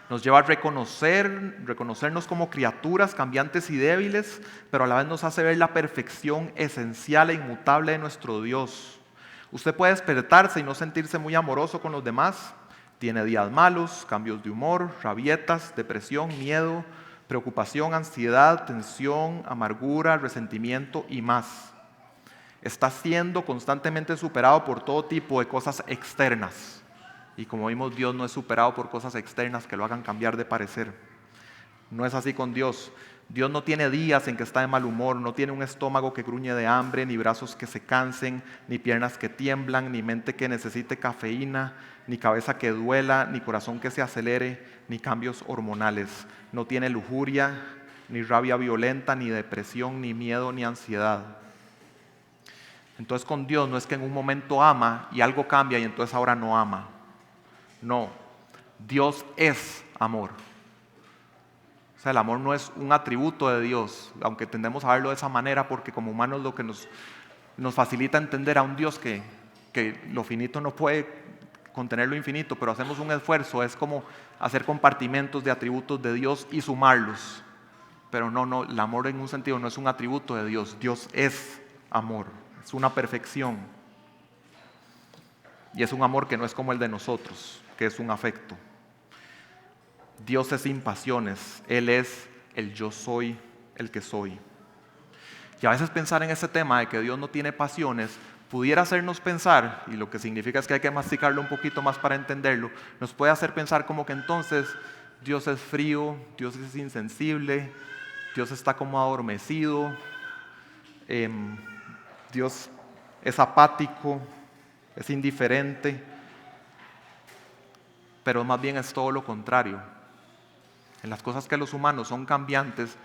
Nos lleva a reconocernos como criaturas cambiantes y débiles, pero a la vez nos hace ver la perfección esencial e inmutable de nuestro Dios. Usted puede despertarse y no sentirse muy amoroso con los demás. Tiene días malos, cambios de humor, rabietas, depresión, miedo, preocupación, ansiedad, tensión, amargura, resentimiento y más. Está siendo constantemente superado por todo tipo de cosas externas. Y como vimos, Dios no es superado por cosas externas que lo hagan cambiar de parecer. No es así con Dios. Dios no tiene días en que está de mal humor, no tiene un estómago que gruñe de hambre, ni brazos que se cansen, ni piernas que tiemblan, ni mente que necesite cafeína, ni cabeza que duela, ni corazón que se acelere, ni cambios hormonales. No tiene lujuria, ni rabia violenta, ni depresión, ni miedo, ni ansiedad. Entonces con Dios no es que en un momento ama y algo cambia y entonces ahora no ama. No, Dios es amor. O sea, el amor no es un atributo de Dios, aunque tendemos a verlo de esa manera porque como humanos lo que nos facilita entender a un Dios que lo finito no puede contener lo infinito, pero hacemos un esfuerzo, es como hacer compartimentos de atributos de Dios y sumarlos. Pero no, el amor en un sentido no es un atributo de Dios. Dios es amor, es una perfección. Y es un amor que no es como el de nosotros, que es un afecto. Dios es sin pasiones, Él es el yo soy, el que soy. Y a veces pensar en ese tema de que Dios no tiene pasiones pudiera hacernos pensar, y lo que significa es que hay que masticarlo un poquito más para entenderlo, nos puede hacer pensar como que entonces Dios es frío, Dios es insensible, Dios está como adormecido, Dios es apático, es indiferente, pero más bien es todo lo contrario. En las cosas que los humanos son cambiantes,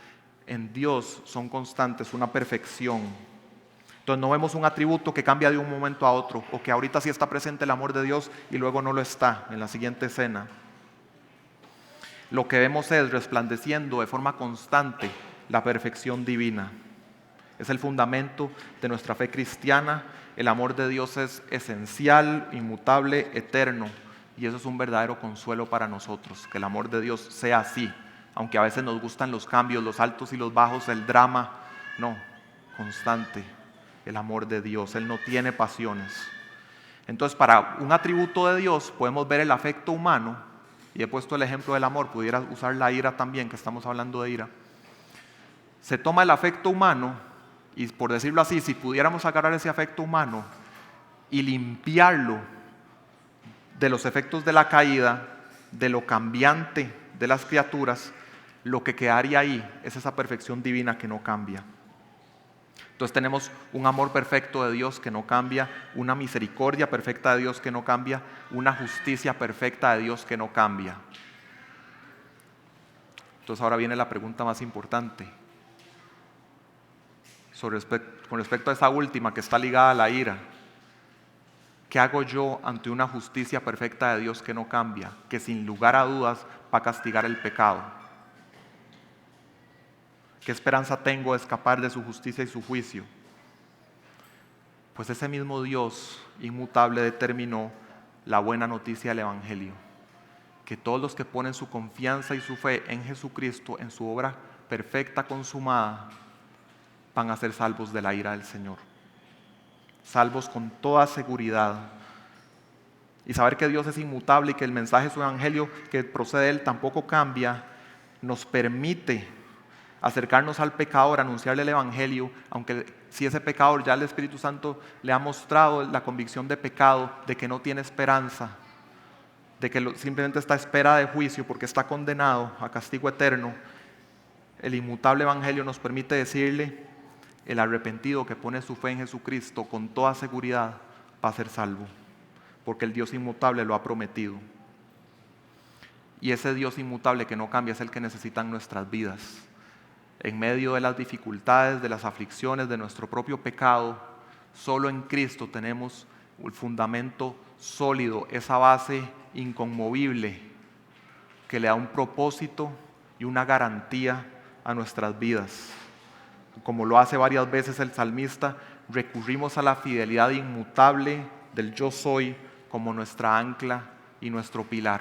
en Dios son constantes, una perfección. Entonces no vemos un atributo que cambia de un momento a otro, o que ahorita sí está presente el amor de Dios y luego no lo está en la siguiente escena. Lo que vemos es resplandeciendo de forma constante la perfección divina. Es el fundamento de nuestra fe cristiana. El amor de Dios es esencial, inmutable, eterno. Y eso es un verdadero consuelo para nosotros, que el amor de Dios sea así. Aunque a veces nos gustan los cambios, los altos y los bajos, el drama. No, constante el amor de Dios. Él no tiene pasiones. Entonces, para un atributo de Dios podemos ver el afecto humano. Y he puesto el ejemplo del amor, pudiera usar la ira también, que estamos hablando de ira. Se toma el afecto humano y, por decirlo así, si pudiéramos agarrar ese afecto humano y limpiarlo de los efectos de la caída, de lo cambiante de las criaturas, lo que quedaría ahí es esa perfección divina que no cambia. Entonces tenemos un amor perfecto de Dios que no cambia, una misericordia perfecta de Dios que no cambia, una justicia perfecta de Dios que no cambia. Entonces ahora viene la pregunta más importante. Con respecto a esa última que está ligada a la ira. ¿Qué hago yo ante una justicia perfecta de Dios que no cambia, que sin lugar a dudas va a castigar el pecado? ¿Qué esperanza tengo de escapar de su justicia y su juicio? Pues ese mismo Dios inmutable determinó la buena noticia del Evangelio, que todos los que ponen su confianza y su fe en Jesucristo, en su obra perfecta consumada, van a ser salvos de la ira del Señor. Salvos con toda seguridad. Y saber que Dios es inmutable y que el mensaje de su evangelio que procede de Él tampoco cambia, nos permite acercarnos al pecador, anunciarle el evangelio, aunque si ese pecador ya el Espíritu Santo le ha mostrado la convicción de pecado, de que no tiene esperanza, de que simplemente está a espera de juicio porque está condenado a castigo eterno. El inmutable evangelio nos permite decirle: el arrepentido que pone su fe en Jesucristo con toda seguridad va a ser salvo, porque el Dios inmutable lo ha prometido. Y ese Dios inmutable que no cambia es el que necesitan nuestras vidas. En medio de las dificultades, de las aflicciones, de nuestro propio pecado, solo en Cristo tenemos el fundamento sólido, esa base inconmovible que le da un propósito y una garantía a nuestras vidas. Como lo hace varias veces el salmista, recurrimos a la fidelidad inmutable del yo soy como nuestra ancla y nuestro pilar.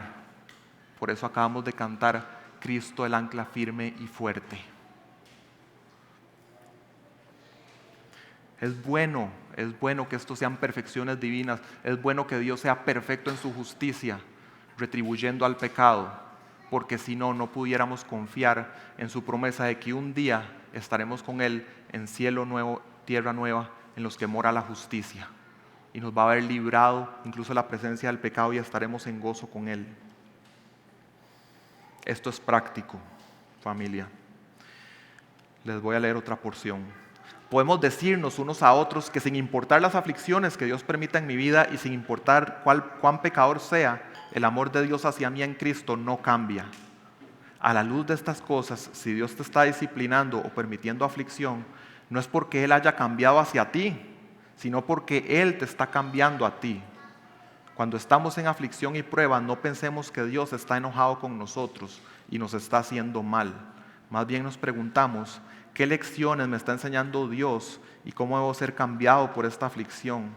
Por eso acabamos de cantar: Cristo el ancla firme y fuerte. Es bueno que esto sean perfecciones divinas, es bueno que Dios sea perfecto en su justicia, retribuyendo al pecado, porque si no, no pudiéramos confiar en su promesa de que un día estaremos con Él en cielo nuevo, tierra nueva, en los que mora la justicia, y nos va a haber librado incluso la presencia del pecado y estaremos en gozo con Él. Esto es práctico, familia. Les voy a leer otra porción. Podemos decirnos unos a otros que sin importar las aflicciones que Dios permita en mi vida y sin importar cuán pecador sea, el amor de Dios hacia mí en Cristo no cambia. A la luz de estas cosas, si Dios te está disciplinando o permitiendo aflicción, no es porque Él haya cambiado hacia ti, sino porque Él te está cambiando a ti. Cuando estamos en aflicción y prueba, no pensemos que Dios está enojado con nosotros y nos está haciendo mal. Más bien nos preguntamos, ¿qué lecciones me está enseñando Dios y cómo debo ser cambiado por esta aflicción?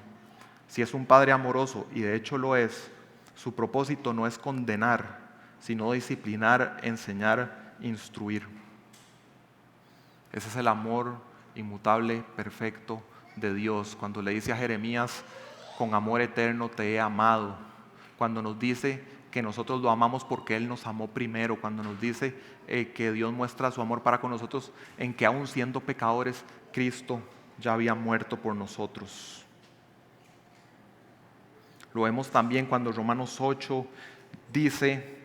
Si es un Padre amoroso, y de hecho lo es, su propósito no es condenar, sino disciplinar, enseñar, instruir. Ese es el amor inmutable, perfecto de Dios. Cuando le dice a Jeremías, con amor eterno te he amado. Cuando nos dice que nosotros lo amamos porque Él nos amó primero. Cuando nos dice que Dios muestra su amor para con nosotros en que aún siendo pecadores, Cristo ya había muerto por nosotros. Lo vemos también cuando Romanos 8 dice: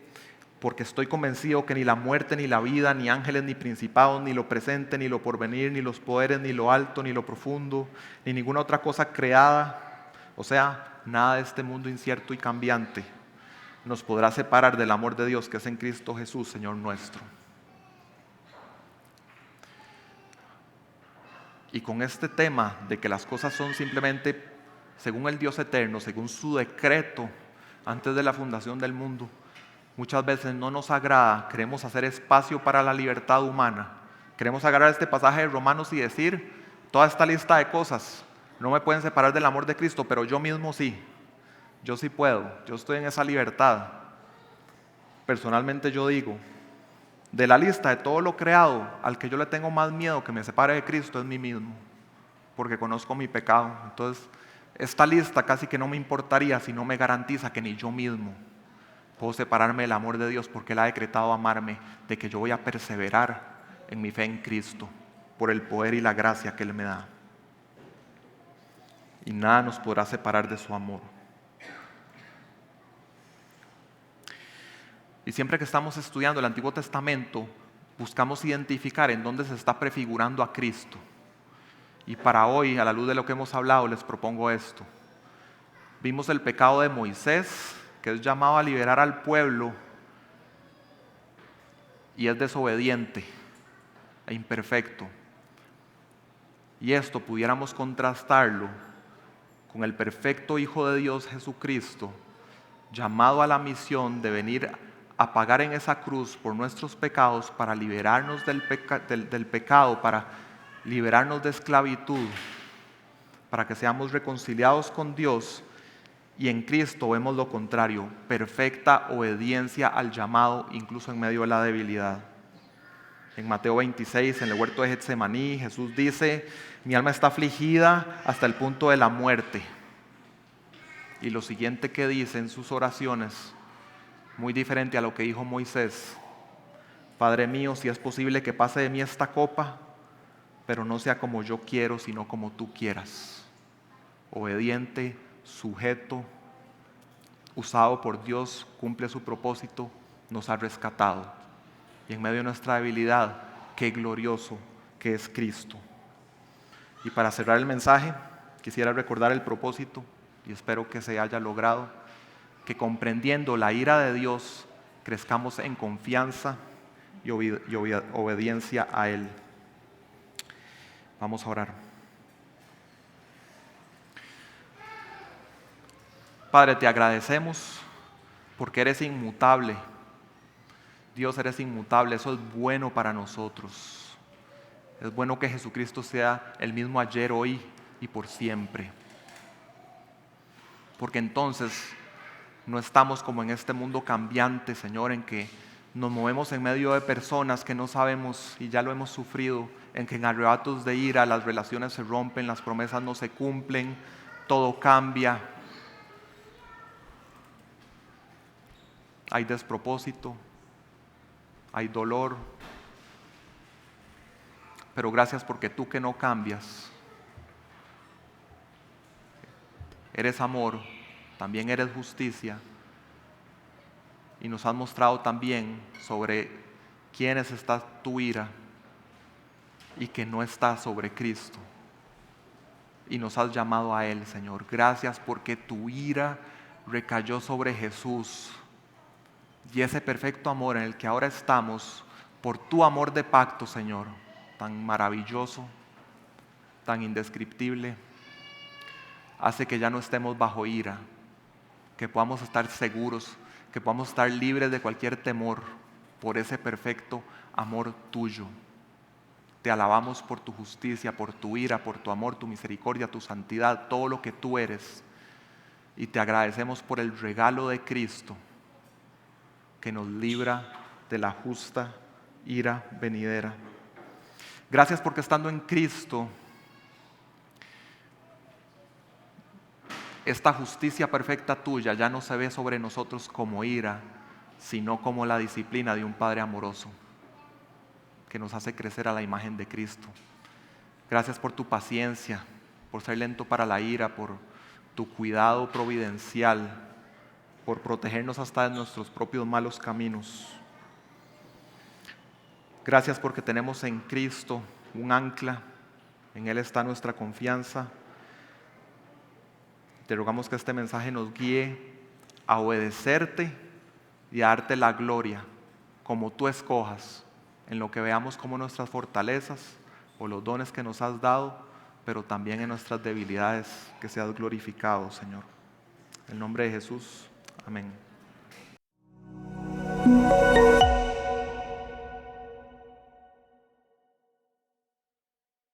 porque estoy convencido que ni la muerte, ni la vida, ni ángeles, ni principados, ni lo presente, ni lo porvenir, ni los poderes, ni lo alto, ni lo profundo, ni ninguna otra cosa creada, o sea, nada de este mundo incierto y cambiante, nos podrá separar del amor de Dios que es en Cristo Jesús, Señor nuestro. Y con este tema de que las cosas son simplemente según el Dios eterno, según su decreto antes de la fundación del mundo, muchas veces no nos agrada, queremos hacer espacio para la libertad humana. Queremos agarrar este pasaje de Romanos y decir, toda esta lista de cosas no me pueden separar del amor de Cristo, pero yo mismo sí. Yo sí puedo, yo estoy en esa libertad. Personalmente yo digo, de la lista de todo lo creado, al que yo le tengo más miedo que me separe de Cristo es mí mismo, porque conozco mi pecado. Entonces, esta lista casi que no me importaría si no me garantiza que ni yo mismo puedo separarme del amor de Dios, porque Él ha decretado amarme, de que yo voy a perseverar en mi fe en Cristo, por el poder y la gracia que Él me da. Y nada nos podrá separar de su amor. Y siempre que estamos estudiando el Antiguo Testamento, buscamos identificar en dónde se está prefigurando a Cristo. Y para hoy, a la luz de lo que hemos hablado, les propongo esto. Vimos el pecado de Moisés, que es llamado a liberar al pueblo y es desobediente e imperfecto. Y esto pudiéramos contrastarlo con el perfecto Hijo de Dios Jesucristo, llamado a la misión de venir a pagar en esa cruz por nuestros pecados para liberarnos del pecado, para liberarnos de esclavitud, para que seamos reconciliados con Dios. Y en Cristo vemos lo contrario, perfecta obediencia al llamado, incluso en medio de la debilidad. En Mateo 26, en el huerto de Getsemaní, Jesús dice: mi alma está afligida hasta el punto de la muerte. Y lo siguiente que dice en sus oraciones, muy diferente a lo que dijo Moisés: Padre mío, si es posible que pase de mí esta copa, pero no sea como yo quiero, sino como tú quieras. Obediente, sujeto, usado por Dios, cumple su propósito, nos ha rescatado. Y en medio de nuestra debilidad, qué glorioso que es Cristo. Y para cerrar el mensaje, quisiera recordar el propósito, y espero que se haya logrado, que comprendiendo la ira de Dios, crezcamos en confianza y obediencia a Él. Vamos a orar. Padre, te agradecemos porque eres inmutable. Dios, eres inmutable, eso es bueno para nosotros. Es bueno que Jesucristo sea el mismo ayer, hoy y por siempre. Porque entonces no estamos como en este mundo cambiante, Señor, en que nos movemos en medio de personas que no sabemos, y ya lo hemos sufrido, en que en arrebatos de ira las relaciones se rompen, las promesas no se cumplen, todo cambia. Hay despropósito, hay dolor, pero gracias porque tú que no cambias, eres amor, también eres justicia, y nos has mostrado también sobre quiénes está tu ira y que no está sobre Cristo, y nos has llamado a Él, Señor. Gracias porque tu ira recayó sobre Jesús, y ese perfecto amor en el que ahora estamos, por tu amor de pacto, Señor, tan maravilloso, tan indescriptible, hace que ya no estemos bajo ira, que podamos estar seguros, que podamos estar libres de cualquier temor, por ese perfecto amor tuyo. Te alabamos por tu justicia, por tu ira, por tu amor, tu misericordia, tu santidad, todo lo que tú eres. Y te agradecemos por el regalo de Cristo que nos libra de la justa ira venidera. Gracias porque estando en Cristo, esta justicia perfecta tuya ya no se ve sobre nosotros como ira, sino como la disciplina de un Padre amoroso que nos hace crecer a la imagen de Cristo. Gracias por tu paciencia, por ser lento para la ira, por tu cuidado providencial, por protegernos hasta de nuestros propios malos caminos. Gracias porque tenemos en Cristo un ancla, en Él está nuestra confianza. Te rogamos que este mensaje nos guíe a obedecerte y a darte la gloria como tú escojas, en lo que veamos como nuestras fortalezas o los dones que nos has dado, pero también en nuestras debilidades, que seas glorificado, Señor. En el nombre de Jesús, amén.